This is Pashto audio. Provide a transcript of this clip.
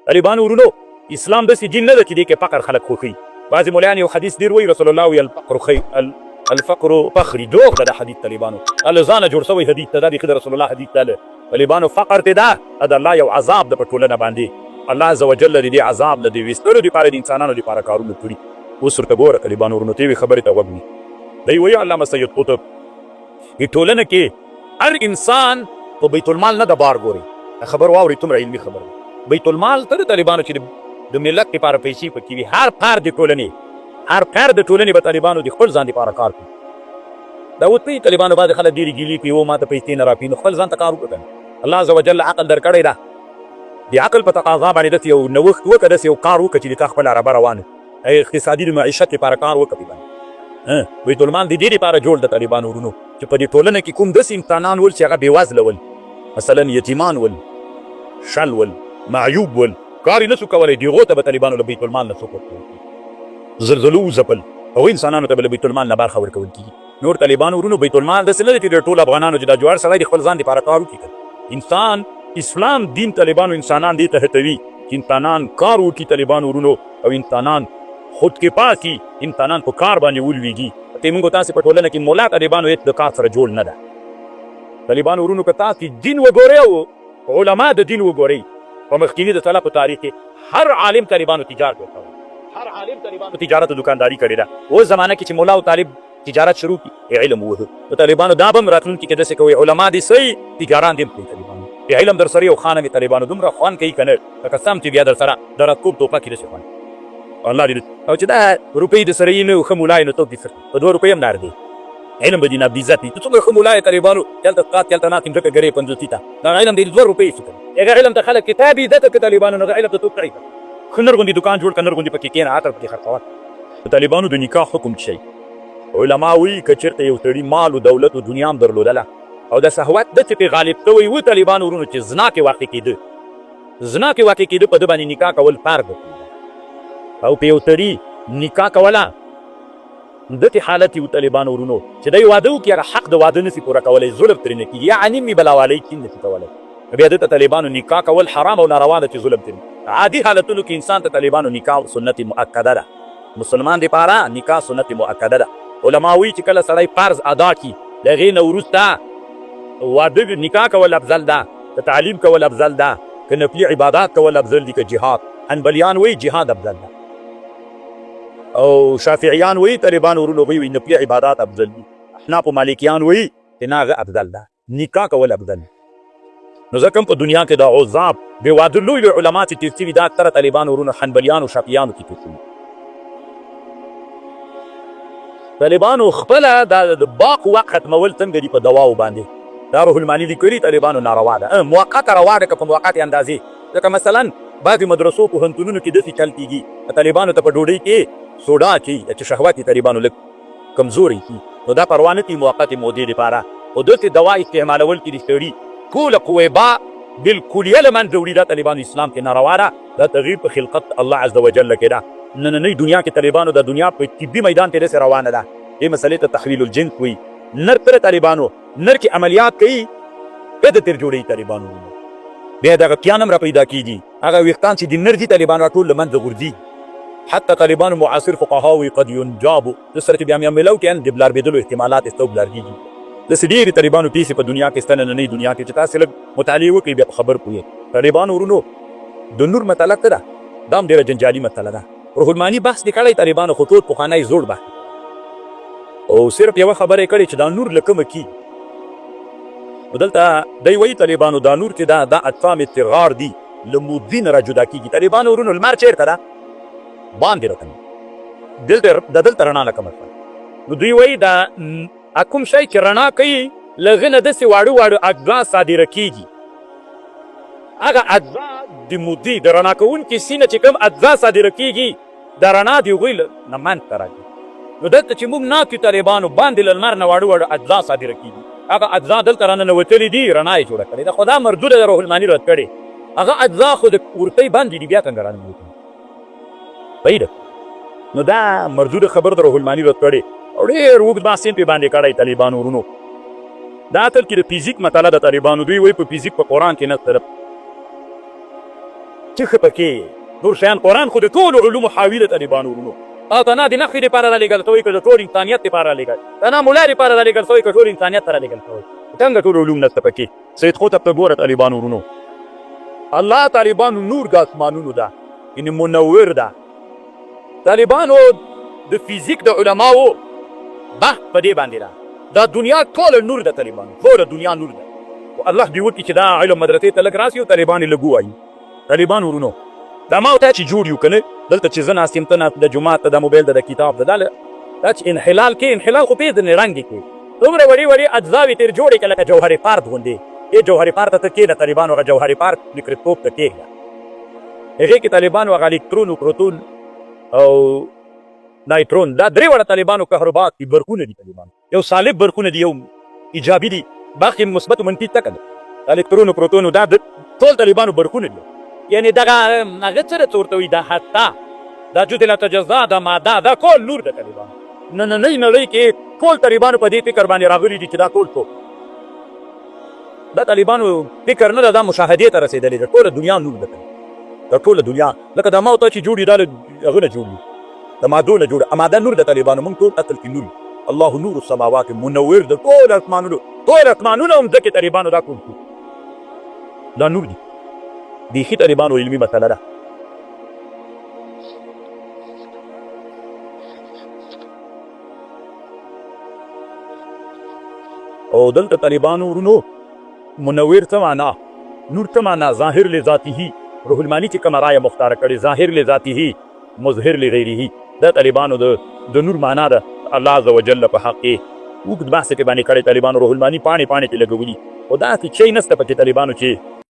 طالبانو ورونو اسلام داسې دین نه ده چې دې کې فقر خلک خوښوي. بعضې ملایان یو حدیث ډېر وایي رسول الله وایي الفقر فخري دروغ ده دا حدیث طالبانو له ځانه جوړ شوی حدیث ته دا بیخي د رسول الله حدیث ده. طالبانو فقر ته ده د الله یو عذاب ده په ټولنه باندې. الله عز وجل د دې عذاب د دې ویستلو دپاره د انسانانو دپاره کارونه کړي. اوس ورته ګوره طالبانو ورونو ته یوې خبرې ته غوږ ني. دی وایي علامه سید قطب ټولنه کې هر انسان په بیت المال نه د بار ګوري. خبر واورئ څومره علمي خبر ده. بیت المال ته د طالبانو چې د ملت دپاره پیسې پکې وي هر فرد د ټولنې هر فرد د ټولنې به طالبانو د خپل ځان دپاره کار کوي. دا اوس پوهېږي طالبانو بعضې خلک ډېرې ګیلې کوي او ما ته پیسې نه راکوي نو خپل ځان ته کار وکړه. الله عز وجل عقل درکړی ده. د عقل په تقاضا باندې داسې یو نوښت وکړه داسې یو کار وکړه چې د تا خپله رابه روان اقتصادي د معیشت لپاره کار وکړه باندې. بیت المال د دې لپاره جوړ د طالبانو ورونو چې په دې ټولنه کې کوم داسې انسانان ول چې هغه بېوزله ول مثلا یتیمان ول شل ول معیوب ول کار یې نه سو کولی دغو ته به طالبانو له بیت المال نه څوک ورکوي. زلزلو وځپل او انسانانو ته به له بیت المال نه برخه ورکول کېږي. نور طالبانو ورونو بیت المال داسې نه دی چې د ټولو افغانانو چې دا جوړ سړی د خپل ځان دپاره کار وکړي. انسان اسلام دین طالبانو انسانان دې ته هڅوي چې انسانان کار وکړي طالبانو ورونو او انسانان خودکفا کي انسانان په کار باندې ولویږي. ته موږ تاسې په ټولنه کې مولا طالبانو هېڅ د کار سره جوړ نه ده. طالبانو ورونو که تاسې دین وګورئ او علما د دین وګورئ په مخکیني د سلفو تاریخ کې هر عالم طالبانو تجارت وکړی. هر عالم طالبانو تجارت او دکانداري کړې ده. اوس زمانه کې چې مولا او طالب تجارت شروع کړي علم ووهه نو طالبانو دا به هم راتلونکي کې داسې کوي علما دې صحیح تجاران دې هم کوي طالبانو چې علم در سره یو خوانه مې طالبانو دومره خوان کوي که نه لکه سم چې بیا در سره د راتکوب ټوپک یې داسې خوان الله دې او چې دا روپۍ د سره یې نه ښه ملا یې نو توک دې سر په 2 روپۍ هم نار دی علم به دې ناب عزت وي ته څومره ښه ملا یې طالبانو دلته قات دلته ناست ځمکه ګرې پنځوسي ته دا علم دې 2 روپۍ څه کوي هغه علم ته خلک کتاب یې دته که طالبانو نو هغه علم ته توک کړی ښه نرغوندې دکان جوړ کړه نرغوندې پکې کښېنه عطر پکې خرڅوه. د طالبانو د نکاح حکم څه شی علما وایي که چېرته یو سړي مال و دولت و دنیا هم درلودله او د شهوت داسې پرې غالب شوی و طالبانو ورونو چې زنا کې واقع کېده زنا کې واقع کېده په ده باندې نکاح کول فرض او په یو سړي نکاح کوله داسې حالت یې و طالبانو ورونو چې دی واده وکړي هغه حق د واده نسي پوره کولی ظلم ترې نه کېږي یعنې مې بلاوالی چین نسي کولی بیا دته طالبانو نکاح کول حرام او ناروا ده چې ظلم ترې عادي حالتونو کې انسان ته طالبانو نکاح سنت مؤکده ده مسلمان دپاره نکاح سنت مؤکده ده. علما وایي چې کله سړی فرض ادا کړي د هغې نه وروسته واده نکاح کول افضل ده که تعلیم کول افضل ده که نفلي عبادات کول افضل دي که جهاد. حنبلیان وایي جهاد افضل ده او شافعیان وایي طالبانو ورونو وایي نفلي عبادات افضل دي. احناف و مالکیان وایي چې نه هغه افضل ده نکاح کول افضل نو ځکه په دنیا کې د عذاب بې واده لوی لوی علما چې تېر شوي دا اکثره طالبانو ورونو حنبلیانو شافعیانو کې تېر شوي. طالبانو خپله دا د باق وقت ختمول څنګه دي په دواو باندې دا روح الماني لیکلي طالبانو ناروا ده موقته روا ده که په موقتې اندازې ځکه مثلا بعضې مدرسو پوهنتونونو کې داسې چل کېږي طالبانو ته په ډوډۍ کې سوډا اچوي چې شهوت یې طالبانو لږ کمزوری کړي نو دا پروا نه کوي موقتې مودې دپاره خو داسې دوا استعمالول چې د سړي ټوله قویبا بالکلیه له منځه وړي دا طالبانو اسلام کې ناروا ده دا تغییر په خلقت الله عز وجل کې ده. نننۍ دنیا کې طالبانو د دنیا په طبي میدان ته داسې روانه ده دې مسلې ته تحویل الجنس وایي نر پر طالبانو نر کې عملیات کوي بیا د تېر جوړوي طالبانو بیا دغه پیان هم را پیدا کېږي هغه ویښتان چې د نر دي طالبانو ټول له منځه غورځي حتی طالبانو معاصر فقها وایي قد ینجابو د سره چې بیا میلو کې د بلاربېدلو احتمالات یې ستو بلارګېږي داسې ډېرې طالبانو پیسې په دنیا کې شته نننۍ دنیا کې چې تاسې لږ مطالعې وکړئ بیا خبر پوهېږئ. طالبانو ورونو د نور مسله څه ده دا هم ډېره جنجالي مسله ده روح الماني بحث دې کړی طالبانو خو ټول پخوانی زوړ بحث او صرف یوه خبره یې کړې چې دا نور له کومه کېږي نو دلته دی وایي طالبانو دا نور چې دا اجسام استغار دي له مودې نه را جدا کېږي. طالبانو ورونو لمر چېرته ده باندې راکني دلته رڼا نه کمه نو دوی وایي دا کوم شی چې رڼا کوي له هغه نه داسې واړه واړه اجزا صادره کېږي هغه اجزا د مودې د رڼا کوونکي سینه چې کوم اجزا صادره کېږي د رڼا د هغوی نه منځته راځي نو دلته چې موږ ناست یو طالبانو باندې له لمر نه واړه واړه اجزا صادره کېږي هغه اجزا دلته راننوتلي دي رڼا یې جوړه کړې ده خو دا مردوده د روح الماني رد کړې هغه اجزا خو د ورتۍ باندې دي بیا څنګه راننوتلي پوهېده نو دا مردوده خبر د روح الماني رد کړې او ډېر اوږد بحثین پې باندې کړی طالبانو ورونو دا اصل کې د فیزیک مطالعه د طالبانو دوی وایي په فیزیک په قرآن کې نه طرف چې ښه پکې نور شیان قرآن خو د ټولو علومو حاوي د طالبانو ورونو او ته نه د نفع دپاره رالېږل ته وایي که د ټول انسانیت دپاره رالېږل ته نه ملا دپاره رالېږل ته وایي که ټول انسانیت ته رالېږل ته وایي څنګه ټول علوم نشته پکې سید قطب ته ګوره طالبانو ورونو الله طالبانو نور د اسمانونو ده یعنې منور ده طالبانو د فیزیک د علماو بحث په دې باندې ده دا دنیا ټوله نور ده طالبانو ټوله دنیا نور ده الله دې وکړي چې دا علم مدرسې ته لږ راسي او طالبان یې لږ ووایي طالبانو ورونو دا ما ته چې جوړ یو که نه دلته چې زه ناست یم ته د جومات ته د موبایل ته د کتاب ته دا چې انحلال کې انحلال خو پېژنې رنګ یې کې دومره وړې وړې اجزاوې ترې جوړې کړه لکه جوهر پارک غوندې ای جوهر پارک ته کښېنه طالبانو هغه جوهر پارک میکروسکوپ ته کښېږده هغې کې طالبانو هغه الکترون او پروتون او نایترون دا درې واړه طالبانو کهربا دي برقونه دي طالبانو یو سالب برقونه دي یو ایجابي دي باقي مثبت او منفي ټکه ده الکترون او پروتون دا ټول طالبانو برقونه دي یعنې دغه هغه څه ورته ورته وایي دا حتی دا جد لا تجزا دا ماده دا ټول نور د طالبانو نننۍ نړۍ کې ټول طالبانو په دې فکر باندې راغلي دي چې دا ټول څوک دا طالبانو فکر نه ده دا مشاهدې ته رسېدلې ده ټوله دنیا نور ده دا ټوله دنیا لکه دا ما ته چې جوړ دي دا له هغه نه جوړ دي د مادو نه جوړ ماده نور د طالبانو موږ ټول اصل کې نور الله نور السماوات منور د ټول اسمانونو هم ځکه طالبانو دا ټول دا نور دي بیخي طالبانو علمي مسله ده او دلته طالبانو ورونو منور څه معنا نور څه معنا ظاهر لذاته روح المانی چې کومه رایه مختاره کړې ظاهر لذاته مظهر لغیره دا طالبانو د نور معنا ده الله عز وجل په حق کې اوږد بحث کې باندې کړی طالبانو روح المانی پاڼې کې لګولي خو داسې شی نشته پکې طالبانو چې